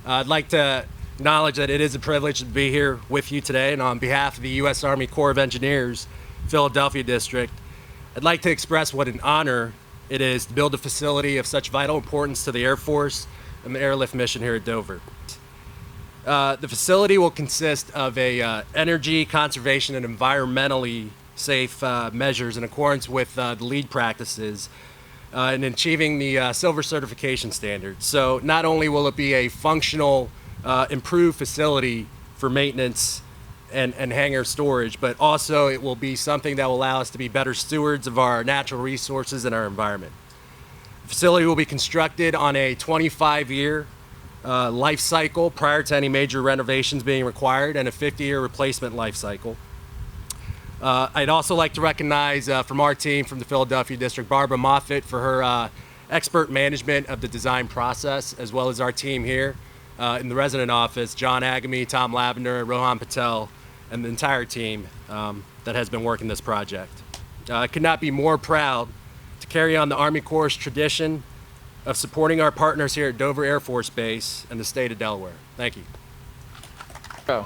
I'd like to acknowledge that it is a privilege to be here with you today, and on behalf of the U.S. Army Corps of Engineers, Philadelphia District, I'd like to express what an honor it is to build a facility of such vital importance to the Air Force and the airlift mission here at Dover. The facility will consist of a energy conservation and environmentally safe measures in accordance with the LEED practices in achieving the silver certification standard. So not only will it be a functional, improved facility for maintenance and hangar storage, but also it will be something that will allow us to be better stewards of our natural resources and our environment. The facility will be constructed on a 25-year life cycle prior to any major renovations being required, and a 50-year replacement life cycle. I'd also like to recognize from our team from the Philadelphia District, Barbara Moffitt, for her expert management of the design process, as well as our team here in the resident office, John Agami, Tom Lavender, Rohan Patel, and the entire team that has been working this project. I could not be more proud to carry on the Army Corps' tradition of supporting our partners here at Dover Air Force Base and the state of Delaware. Thank you. Go.